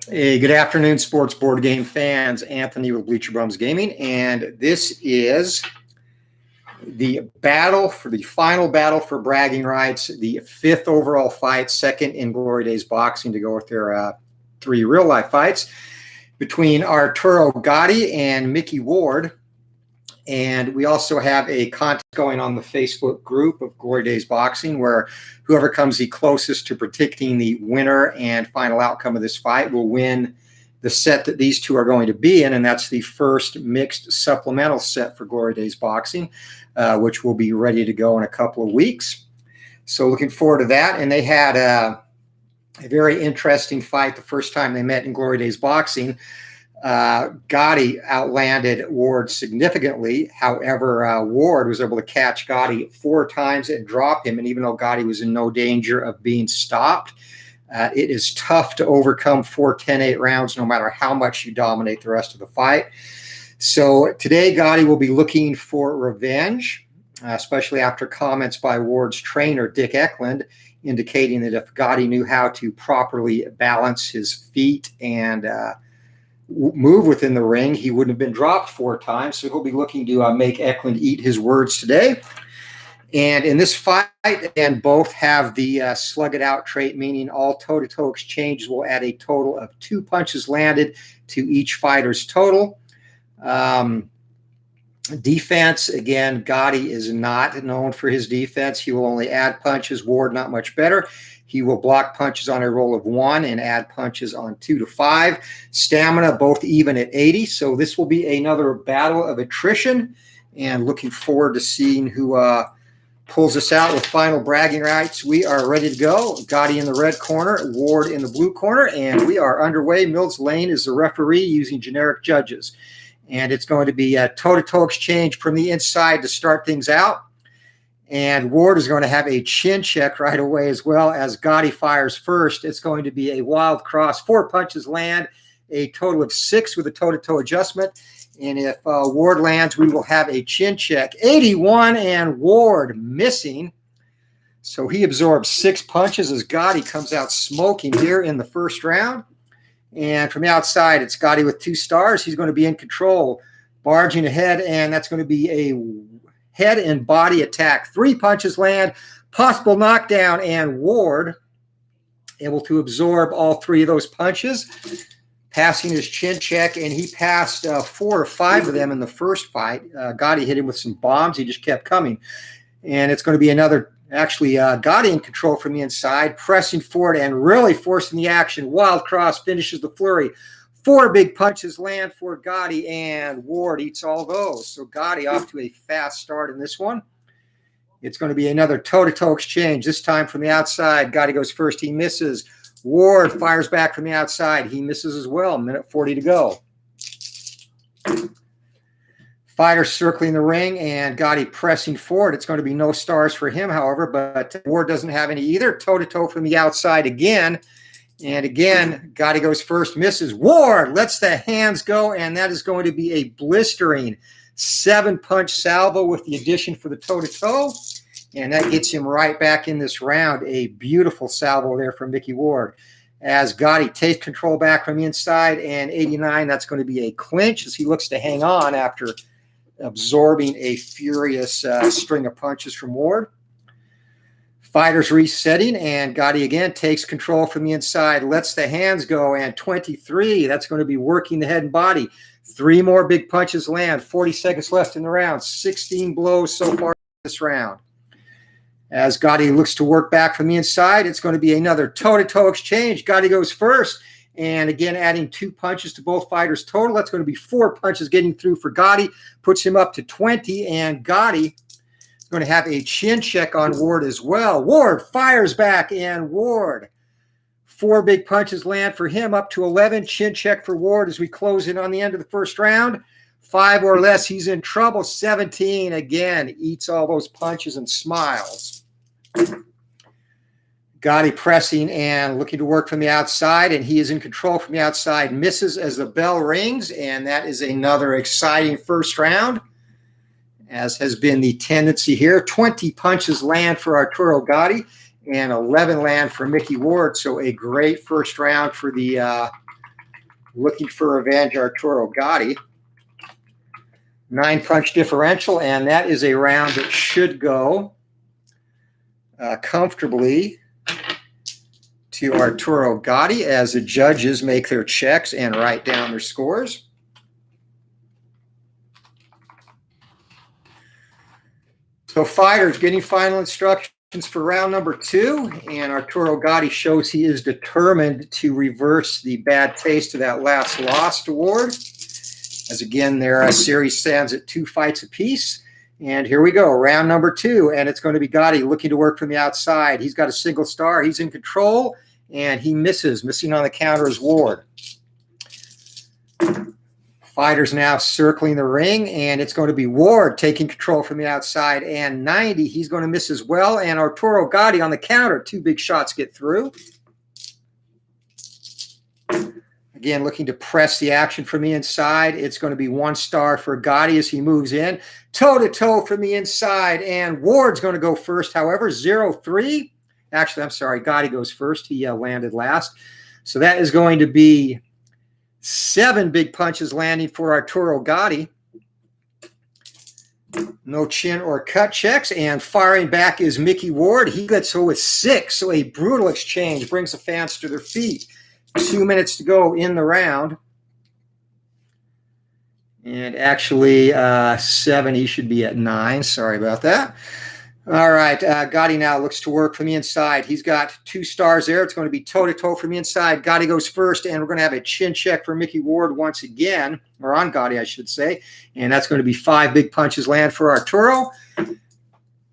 Hey, good afternoon, sports board game fans. Anthony with Bleacher Bums Gaming, and this is the final battle for bragging rights, the 5th overall fight, second in Glory Days Boxing to go with their 3 real-life fights between Arturo Gatti and Mickey Ward. And we also have a contest going on the Facebook group of Glory Days Boxing, where whoever comes the closest to predicting the winner and final outcome of this fight will win the set that these two are going to be in, and that's the first mixed supplemental set for Glory Days Boxing, which will be ready to go in a couple of weeks. So looking forward to that. And they had a very interesting fight the first time they met in Glory Days Boxing. Gatti outlanded Ward significantly. However, Ward was able to catch Gatti 4 times and drop him. And even though Gatti was in no danger of being stopped, it is tough to overcome 4 10-8 rounds no matter how much you dominate the rest of the fight. So today, Gatti will be looking for revenge, especially after comments by Ward's trainer, Dick Eklund, indicating that if Gatti knew how to properly balance his feet and move within the ring, he wouldn't have been dropped 4 times. So he'll be looking to make Eklund eat his words today. And in this fight, and both have the slug it out trait, meaning all toe-to-toe exchanges will add a total of 2 punches landed to each fighter's total. Defense, again, Gatti is not known for his defense. He will only add punches. Ward, not much better. He will block punches on a roll of 1 and add punches on 2 to 5. Stamina, both even at 80. So this will be another battle of attrition, and looking forward to seeing who pulls us out with final bragging rights. We are ready to go. Gatti in the red corner, Ward in the blue corner, and we are underway. Mills Lane is the referee using generic judges. And it's going to be a toe-to-toe exchange from the inside to start things out. And Ward is going to have a chin check right away, as well as Gatti fires first. It's going to be a wild cross. 4 punches land, a total of 6 with a toe-to-toe adjustment. And if Ward lands, we will have a chin check. 81, and Ward missing. So he absorbs 6 punches as Gatti comes out smoking here in the first round. And from the outside, it's Gatti with 2 stars. He's going to be in control, barging ahead, and that's going to be a head and body attack. 3 punches land, possible knockdown, and Ward able to absorb all 3 of those punches, passing his chin check, and he passed 4 or 5 of them in the first fight. Gatti hit him with some bombs. He just kept coming. And it's going to be another, actually, Gatti in control from the inside, pressing forward and really forcing the action. Wild cross finishes the flurry. 4 big punches land for Gatti, and Ward eats all those. So Gatti off to a fast start in this one. It's going to be another toe-to-toe exchange, this time from the outside. Gatti goes first. He misses. Ward fires back from the outside. He misses as well. 1:40 to go. Fighters circling the ring, and Gatti pressing forward. It's going to be no stars for him, however, but Ward doesn't have any either. Toe-to-toe from the outside again. And again, Gatti goes first, misses. Ward lets the hands go, and that is going to be a blistering 7-punch salvo with the addition for the toe-to-toe. And that gets him right back in this round. A beautiful salvo there from Mickey Ward. As Gatti takes control back from the inside, and 89, that's going to be a clinch as he looks to hang on after absorbing a furious string of punches from Ward. Fighters resetting, and Gatti again takes control from the inside, lets the hands go, and 23, that's going to be working the head and body. 3 more big punches land, 40 seconds left in the round, 16 blows so far in this round. As Gatti looks to work back from the inside, it's going to be another toe-to-toe exchange. Gatti goes first, and again adding 2 punches to both fighters total. That's going to be 4 punches getting through for Gatti, puts him up to 20, and Gatti is going to have a chin check on Ward as well. Ward fires back, and Ward, 4 big punches land for him, up to 11. Chin check for Ward as we close in on the end of the first round. 5 or less, he's in trouble. 17, again, eats all those punches and smiles. Gatti pressing and looking to work from the outside, and he is in control from the outside. Misses as the bell rings, and that is another exciting first round, as has been the tendency here. 20 punches land for Arturo Gatti, and 11 land for Mickey Ward. So a great first round for the looking for revenge, Arturo Gatti. 9-punch differential, and that is a round that should go comfortably to Arturo Gatti as the judges make their checks and write down their scores. So fighters getting final instructions for round number 2, and Arturo Gatti shows he is determined to reverse the bad taste of that last lost award. As again, their series stands at 2 fights apiece. And here we go, round number 2, and it's going to be Gatti looking to work from the outside. He's got a single star, he's in control, and he missing on the counter is Ward. Fighters now circling the ring, and it's going to be Ward taking control from the outside, and 90, he's going to miss as well, and Arturo Gatti on the counter. 2 big shots get through. Again, looking to press the action from the inside. It's going to be 1 star for Gatti as he moves in. Toe-to-toe from the inside, and Ward's going to go first, however, 0-3. Actually, I'm sorry, Gatti goes first. He landed last. So that is going to be 7 big punches landing for Arturo Gatti. No chin or cut checks, and firing back is Mickey Ward. He gets with 6, so a brutal exchange brings the fans to their feet. 2 minutes to go in the round. And actually, 7, he should be at 9. Sorry about that. All right, Gatti now looks to work from the inside. He's got 2 stars there. It's going to be toe-to-toe from the inside. Gatti goes first, and we're going to have a chin check for Mickey Ward once again, or on Gatti, I should say. And that's going to be 5 big punches land for Arturo.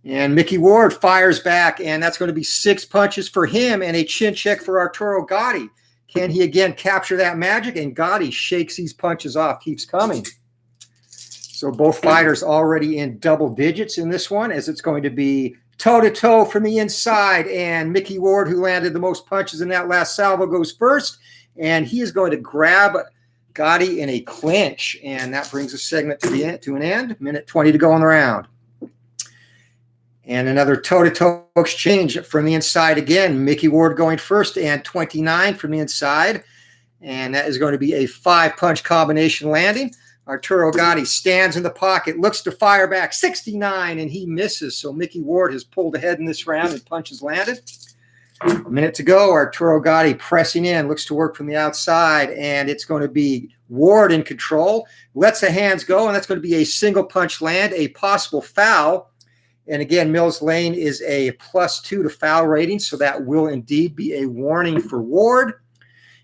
And Mickey Ward fires back, and that's going to be 6 punches for him and a chin check for Arturo Gatti. Can he again capture that magic? And Gatti shakes these punches off, keeps coming. So both fighters already in double digits in this one, as it's going to be toe-to-toe from the inside. And Mickey Ward, who landed the most punches in that last salvo, goes first. And he is going to grab Gatti in a clinch. And that brings the segment to an end. Minute 20 to go in the round. And another toe-to-toe exchange from the inside again. Mickey Ward going first, and 29 from the inside. And that is going to be a 5-punch combination landing. Arturo Gatti stands in the pocket, looks to fire back, 69, and he misses. So Mickey Ward has pulled ahead in this round and punches landed. A minute to go. Arturo Gatti pressing in, looks to work from the outside, and it's going to be Ward in control. Lets the hands go, and that's going to be a single punch land, a possible foul. And again, Mills Lane is a +2 to foul rating, so that will indeed be a warning for Ward.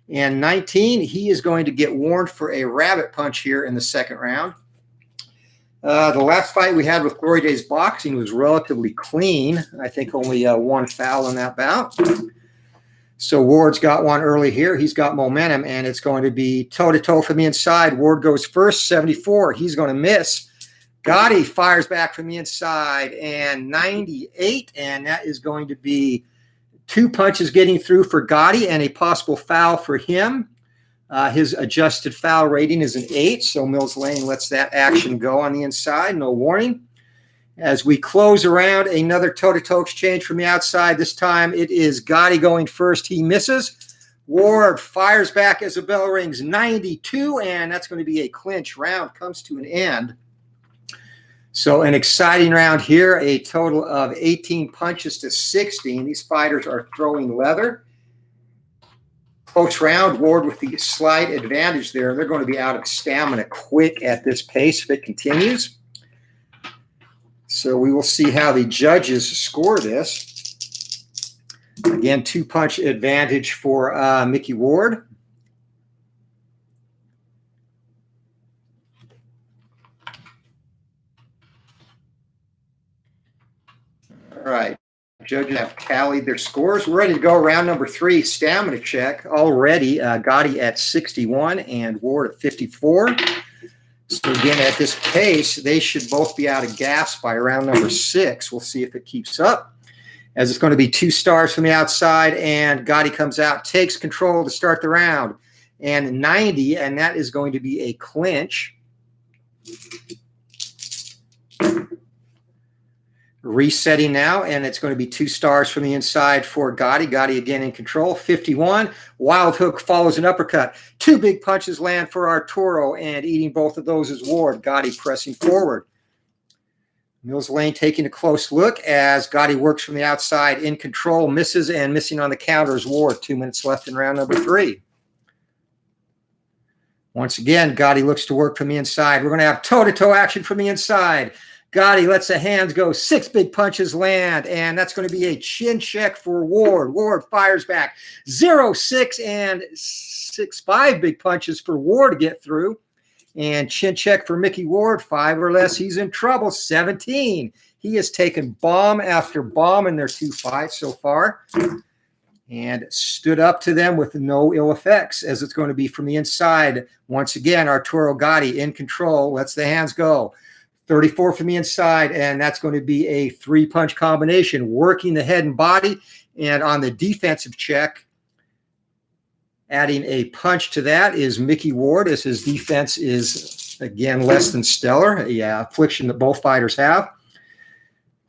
And 19, he is going to get warned for a rabbit punch here in the second round. The last fight we had with Glory Days Boxing was relatively clean. I think only 1 foul in that bout. So Ward's got one early here. He's got momentum, and it's going to be toe-to-toe from the inside. Ward goes first, 74. He's going to miss. Gatti fires back from the inside, and 98, and that is going to be 2 punches getting through for Gatti and a possible foul for him. His adjusted foul rating is an 8, so Mills Lane lets that action go on the inside. No warning. As we close around, another toe-to-toe exchange from the outside. This time it is Gatti going first. He misses. Ward fires back as the bell rings, 92, and that's going to be a clinch. Round comes to an end. So an exciting round here, a total of 18 punches to 16. These fighters are throwing leather. Close round, Ward with the slight advantage there. They're going to be out of stamina quick at this pace if it continues. So we will see how the judges score this. Again, 2-punch advantage for Mickey Ward. All right, judges have tallied their scores. We're ready to go. Round number 3, stamina check. Already, Gatti at 61 and Ward at 54. So again, at this pace, they should both be out of gas by round number 6. We'll see if it keeps up. As it's going to be 2 stars from the outside, and Gatti comes out, takes control to start the round. And 90, and that is going to be a clinch. Resetting now, and it's going to be 2 stars from the inside for Gatti. Gatti again in control. 51. Wild hook follows an uppercut. 2 big punches land for Arturo, and eating both of those is Ward. Gatti pressing forward. Mills Lane taking a close look as Gatti works from the outside in control, misses, and missing on the counter is Ward. 2 minutes left in round number 3. Once again, Gatti looks to work from the inside. We're going to have toe-to-toe action from the inside. Gatti lets the hands go. 6 big punches land, and that's going to be a chin check for Ward. Ward fires back. 0, 6, and 6, 5 big punches for Ward to get through. And chin check for Mickey Ward. 5 or less, he's in trouble. 17. He has taken bomb after bomb in their 2 fights so far and stood up to them with no ill effects, as it's going to be from the inside. Once again, Arturo Gatti in control, lets the hands go. 34 from the inside, and that's going to be a 3-punch combination, working the head and body. And on the defensive check, adding a punch to that is Mickey Ward, as his defense is, again, less than stellar, a affliction that both fighters have.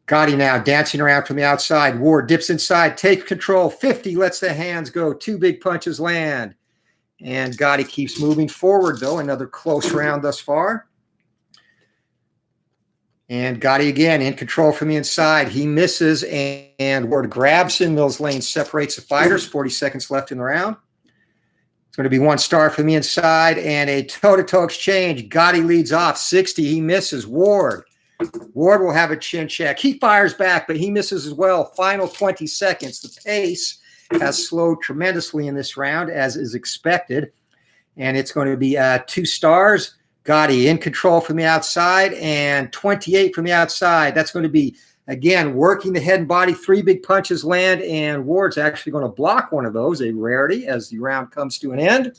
Gatti now dancing around from the outside. Ward dips inside, takes control. 50, lets the hands go. 2 big punches land. And Gatti keeps moving forward, though. Another close round thus far. And Gatti again in control from the inside. He misses, and Ward grabs him. Mills Lane separates the fighters. 40 seconds left in the round. It's going to be 1 star from the inside and a toe-to-toe exchange. Gatti leads off. 60. He misses. Ward will have a chin check. He fires back, but he misses as well. Final 20 seconds. The pace has slowed tremendously in this round, as is expected. And it's going to be 2 stars. Gatti in control from the outside, and 28 from the outside. That's going to be, again, working the head and body. 3 big punches land, and Ward's actually going to block one of those, a rarity, as the round comes to an end.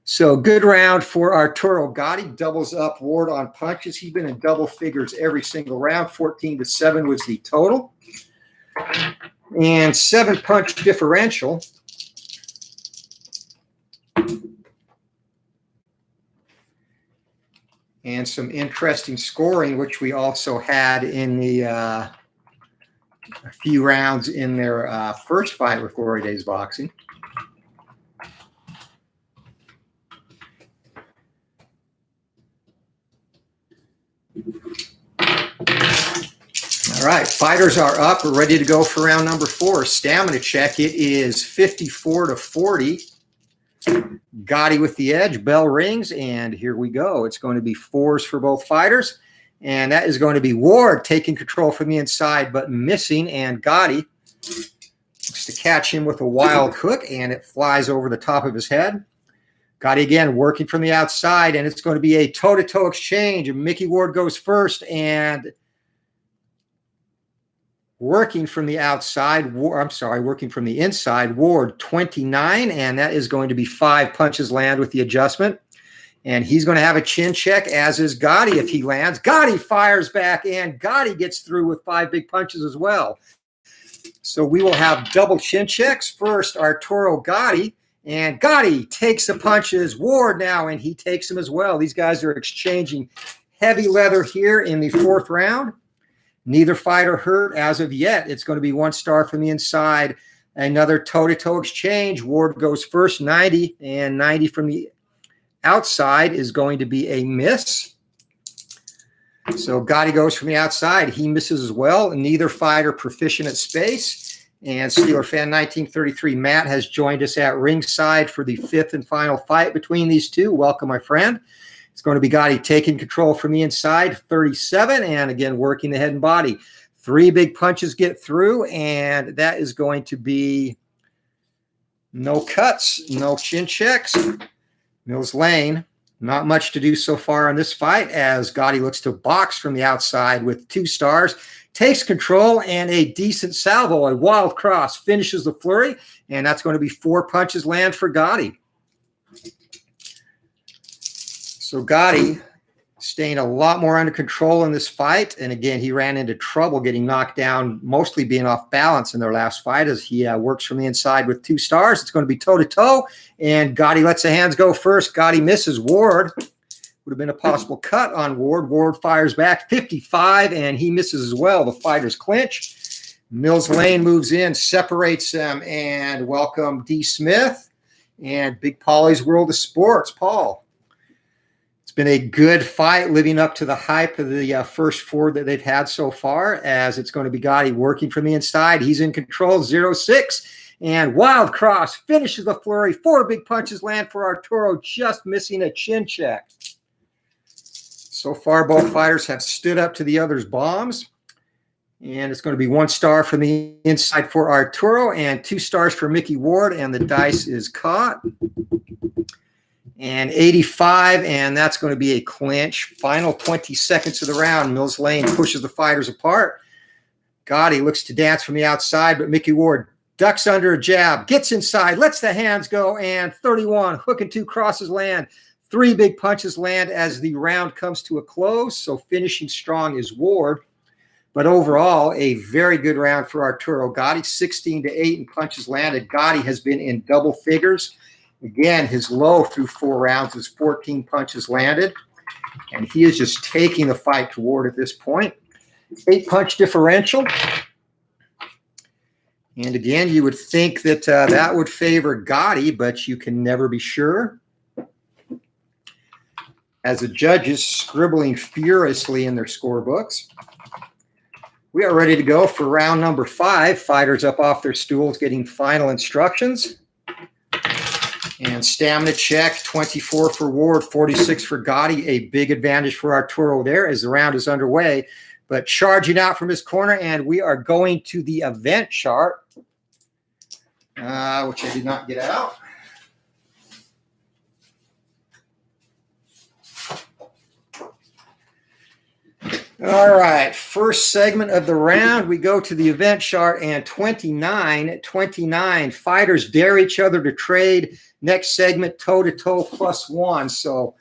So good round for Arturo Gatti. Doubles up Ward on punches. He's been in double figures every single round. 14-7 was the total. And 7-punch differential. And some interesting scoring, which we also had in the a few rounds in their first fight with Glory Days Boxing. All right, fighters are up. We're ready to go for round number 4. Stamina check. It is 54-40. Gatti with the edge, bell rings, and here we go. It's going to be 4s for both fighters, and that is going to be Ward taking control from the inside but missing, and Gatti looks to catch him with a wild hook, and it flies over the top of his head. Gatti again working from the outside, and it's going to be a toe-to-toe exchange. Mickey Ward goes first, and working from the outside, working from the inside, Ward 29, and that is going to be 5 punches land with the adjustment. And he's going to have a chin check, as is Gatti if he lands. Gatti fires back, and Gatti gets through with 5 big punches as well. So we will have double chin checks. First, Arturo Gatti, and Gatti takes the punches. Ward now, and he takes them as well. These guys are exchanging heavy leather here in the 4th round. Neither fighter hurt as of yet. It's going to be 1 star from the inside. Another toe-to-toe exchange. Ward goes first, 90, and 90 from the outside is going to be a miss. So Gatti goes from the outside. He misses as well. Neither fighter proficient at space. And Steeler Fan 1933, Matt, has joined us at ringside for the 5th and final fight between these two. Welcome, my friend. It's going to be Gatti taking control from the inside, 37, and again, working the head and body. 3 big punches get through, and that is going to be no cuts, no chin checks. Mills Lane, not much to do so far in this fight, as Gatti looks to box from the outside with 2 stars, takes control, and a decent salvo, a wild cross, finishes the flurry, and that's going to be 4 punches land for Gatti. So Gatti staying a lot more under control in this fight. And again, he ran into trouble getting knocked down, mostly being off balance in their last fight, as he works from the inside with 2 stars. It's going to be toe-to-toe, and Gatti lets the hands go first. Gatti misses. Ward would have been a possible cut on Ward. Ward fires back 55, and he misses as well. The fighters clinch. Mills Lane moves in, separates them, and welcome D. Smith and Big Paulie's World of Sports. Paul. It's been a good fight, living up to the hype of the first four that they've had so far, as it's going to be Gatti working from the inside. He's in control, 0-6. And wild cross finishes the flurry. 4 big punches land for Arturo, just missing a chin check. So far, both fighters have stood up to the other's bombs. And it's going to be 1 star from the inside for Arturo and 2 stars for Mickey Ward. And the dice is caught. And 85, and that's going to be a clinch. Final 20 seconds of the round. Mills Lane pushes the fighters apart. Gatti looks to dance from the outside, but Mickey Ward ducks under a jab, gets inside, lets the hands go, and 31, hook and 2 crosses land. 3 big punches land as the round comes to a close, so finishing strong is Ward. But overall, a very good round for Arturo Gatti, 16-8 in punches landed. Gatti has been in double figures. Again, his low through 4 rounds is 14 punches landed, and he is just taking the fight to Ward at this point. 8-punch differential. And again, you would think that that would favor Gatti, but you can never be sure. As the judges scribbling furiously in their scorebooks. We are ready to go for round number 5. Fighters up off their stools getting final instructions. And stamina check, 24 for Ward, 46 for Gatti. A big advantage for Arturo there as the round is underway. But charging out from his corner, and we are going to the event chart, which I did not get out. All right, first segment of the round, we go to the event chart, and 29 fighters dare each other to trade. Next segment, toe-to-toe +1. So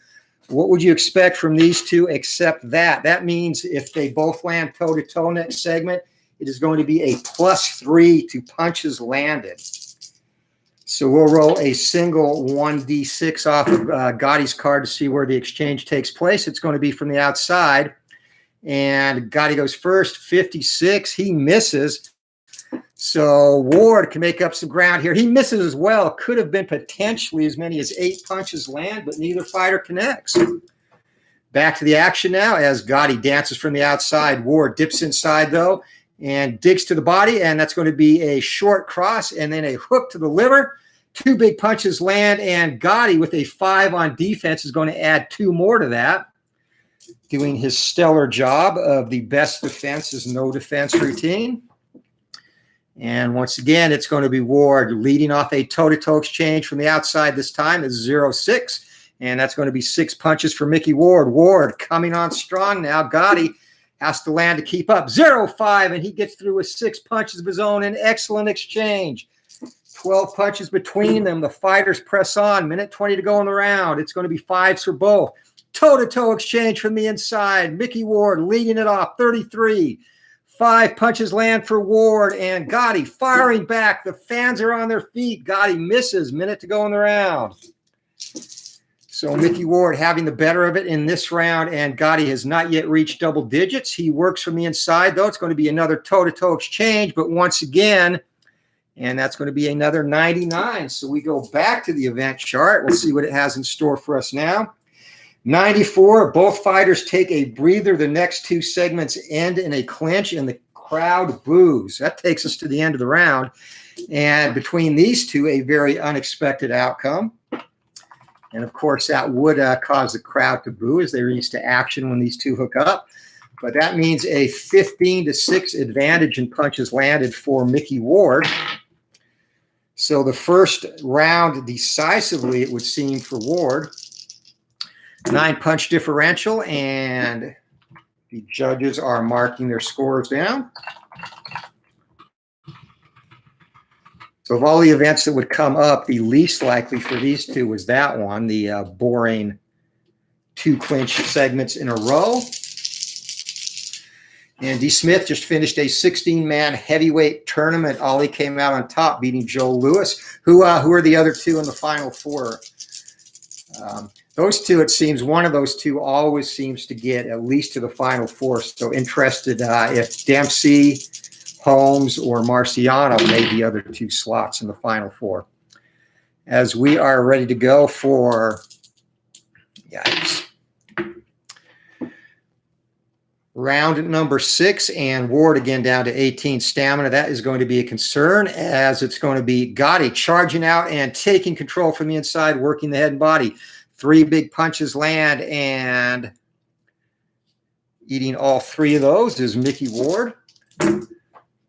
what would you expect from these two except that? That means if they both land toe-to-toe next segment, it is going to be a +3 to punches landed. So we'll roll a single 1d6 off of Gatti's card to see where the exchange takes place. It's going to be from the outside. And Gatti goes first, 56. He misses. So Ward can make up some ground here. He misses as well. Could have been potentially as many as 8 punches land, but neither fighter connects. Back to the action now as Gatti dances from the outside. Ward dips inside, though, and digs to the body, and that's going to be a short cross and then a hook to the liver. 2 big punches land, and Gatti, with a 5 on defense, is going to add 2 more to that, doing his stellar job of the best defense is no defense routine. And once again, it's going to be Ward leading off a toe-to-toe exchange from the outside this time is 0-6. And that's going to be 6 punches for Mickey Ward. Ward coming on strong now. Gatti has to land to keep up. 0-5, and he gets through with 6 punches of his own. An excellent exchange. 12 punches between them. The fighters press on. Minute 20 to go in the round. It's going to be 5s for both. Toe-to-toe exchange from the inside. Mickey Ward leading it off, 33. 5 punches land for Ward, and Gatti firing back. The fans are on their feet. Gatti misses. Minute to go in the round. So Mickey Ward having the better of it in this round, and Gatti has not yet reached double digits. He works from the inside, though. It's going to be another toe-to-toe exchange, but once again, and that's going to be another 99. So we go back to the event chart. We'll see what it has in store for us now. 94, both fighters take a breather. The next 2 segments end in a clinch, and the crowd boos. That takes us to the end of the round. And between these two, a very unexpected outcome. And, of course, that would cause the crowd to boo as they're used to action when these two hook up. But that means a 15-6 advantage in punches landed for Mickey Ward. So the first round decisively, it would seem, for Ward. 9-punch differential, and the judges are marking their scores down. So of all the events that would come up, the least likely for these two was that one, the boring 2 clinch segments in a row. And D. Smith just finished a 16-man heavyweight tournament. Ollie came out on top, beating Joe Lewis. Who are the other 2 in the final 4? those two, it seems one of those two always seems to get at least to the final four. So interested if Dempsey, Holmes, or Marciano made the other two slots in the final four. As we are ready to go for, yikes, round number 6, and Ward again down to 18 stamina. That is going to be a concern, as it's going to be Gatti charging out and taking control from the inside, working the head and body. 3 big punches land, and eating all 3 of those is Mickey Ward.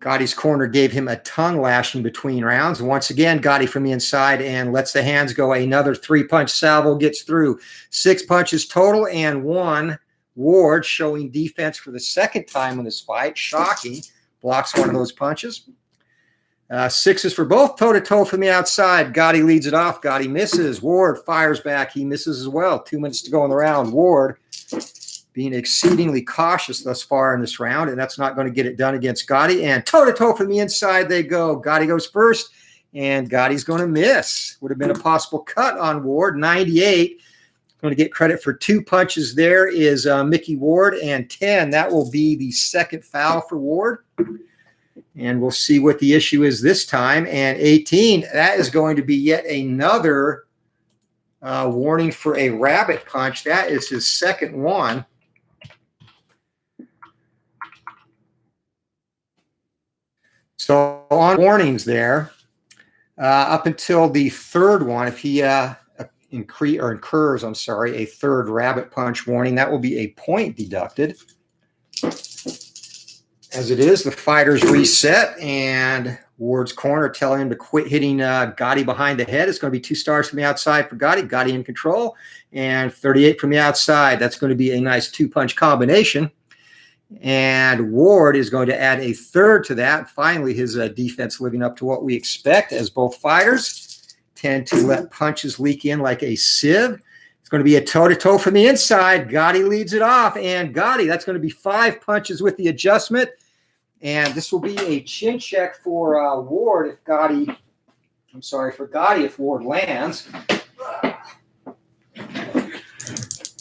Gotti's corner gave him a tongue lashing between rounds. Once again, Gatti from the inside and lets the hands go. Another 3-punch salvo gets through. 6 punches total, and 1. Ward showing defense for the second time in this fight. Shocking. Blocks one of those punches. 6s for both, toe-to-toe from the outside. Gatti leads it off. Gatti misses. Ward fires back. He misses as well. 2 minutes to go in the round. Ward being exceedingly cautious thus far in this round, and that's not going to get it done against Gatti. And toe-to-toe from the inside they go. Gatti goes first, and Gotti's going to miss. Would have been a possible cut on Ward. 98. Going to get credit for 2 punches there is Mickey Ward, and 10. That will be the second foul for Ward. And we'll see what the issue is this time. And 18, that is going to be yet another warning for a rabbit punch. That is his second one. So on warnings there, up until the third one, if he incurs, a third rabbit punch warning, that will be a point deducted. As it is, the fighters reset, and Ward's corner telling him to quit hitting Gatti behind the head. It's going to be 2 stars from the outside for Gatti. Gatti in control, and 38 from the outside. That's going to be a nice 2-punch combination. And Ward is going to add a third to that. Finally, his defense living up to what we expect, as both fighters tend to let punches leak in like a sieve. It's going to be a toe-to-toe from the inside. Gatti leads it off, and Gatti, that's going to be 5 punches with the adjustment. And this will be a chin check for Ward if Gatti, if Ward lands.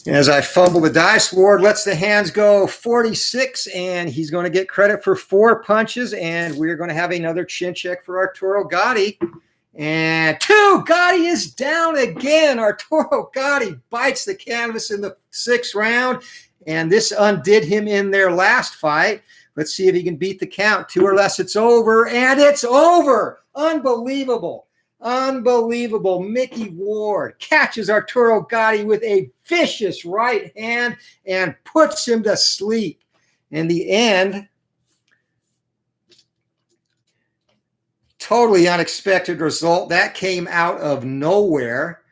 As I fumble the dice, Ward lets the hands go. 46, and he's going to get credit for 4 punches, and we're going to have another chin check for Arturo Gatti. And 2, Gatti is down again. Arturo Gatti bites the canvas in the 6th round, and this undid him in their last fight. Let's see if he can beat the count. 2 or less, it's over, and it's over. Unbelievable. Unbelievable. Mickey Ward catches Arturo Gatti with a vicious right hand and puts him to sleep. In the end, totally unexpected result. That came out of nowhere.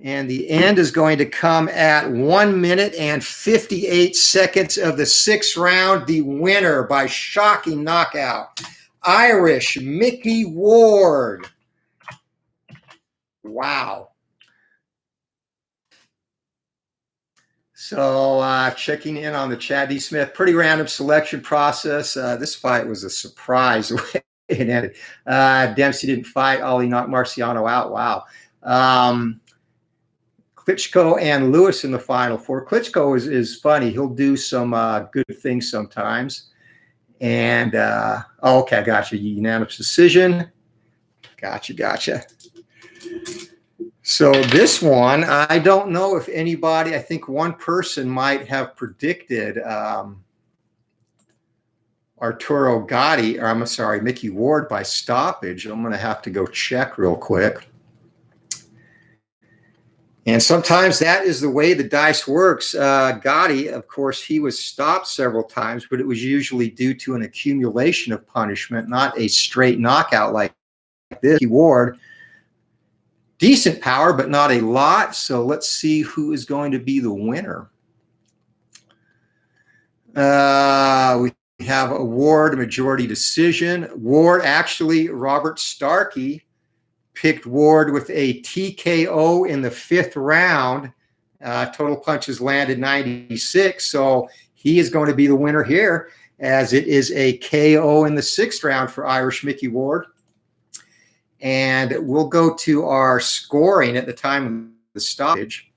And the end is going to come at 1 minute and 58 seconds of the 6th round. The winner by shocking knockout, Irish Mickey Ward. Wow. So checking in on the Chad D. Smith, pretty random selection process. This fight was a surprise. It ended. Dempsey didn't fight. Ollie knocked Marciano out. Wow. Klitschko and Lewis in the final 4. Klitschko is funny. He'll do some good things sometimes. And, okay, I got you. Unanimous decision. Gotcha. So this one, I don't know if anybody, I think one person might have predicted Arturo Gatti, or I'm sorry, Mickey Ward by stoppage. I'm going to have to go check real quick. And sometimes that is the way the dice works. Gatti, of course, he was stopped several times, but it was usually due to an accumulation of punishment, not a straight knockout like this. Ward, decent power, but not a lot. So let's see who is going to be the winner. We have a Ward majority decision. Ward, actually, Robert Starkey picked Ward with a TKO in the 5th round. Total punches landed 96. So he is going to be the winner here, as it is a KO in the 6th round for Irish Mickey Ward. And we'll go to our scoring at the time of the stoppage.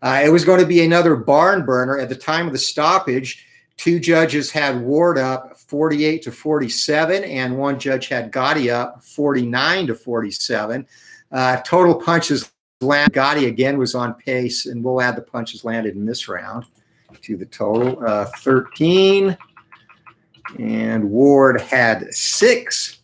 It was going to be another barn burner. At the time of the stoppage, two judges had Ward up 48-47, and one judge had Gatti up 49-47. Total punches landed. Gatti again was on pace, and we'll add the punches landed in this round to the total. 13, and Ward had 6.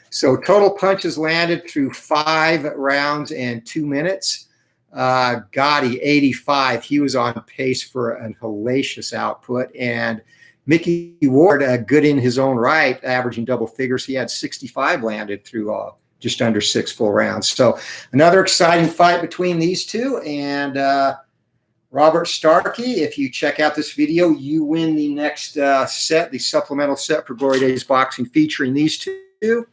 So total punches landed through 5 rounds and 2 minutes. Gatti, 85. He was on pace for an hellacious output. And Mickey Ward, good in his own right, averaging double figures. He had 65 landed through just under 6 full rounds. So another exciting fight between these two. And Robert Starkey, if you check out this video, you win the next set, the supplemental set for Glory Days Boxing, featuring these two,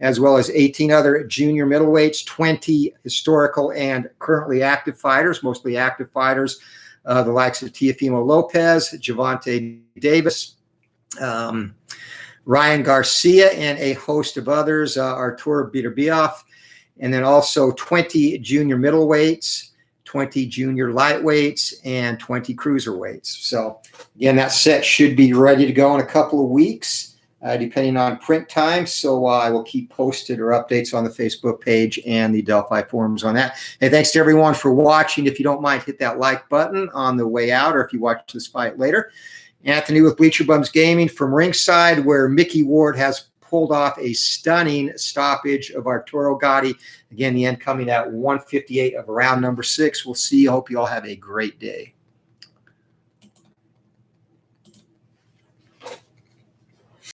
as well as 18 other junior middleweights, 20 historical and currently active fighters, mostly active fighters, the likes of Teofimo Lopez, Javante Davis, Ryan Garcia, and a host of others, Arturo Beterbiev, and then also 20 junior middleweights, 20 junior lightweights, and 20 cruiserweights. So again, that set should be ready to go in a couple of weeks, depending on print time. So I will keep posted or updates on the Facebook page and the Delphi forums on that. And thanks to everyone for watching. If you don't mind, hit that like button on the way out, or if you watch this fight later. Anthony with Bleacher Bums Gaming from ringside, where Mickey Ward has pulled off a stunning stoppage of Arturo Gatti. Again, the end coming at 158 of round number 6. We'll see you. Hope you all have a great day.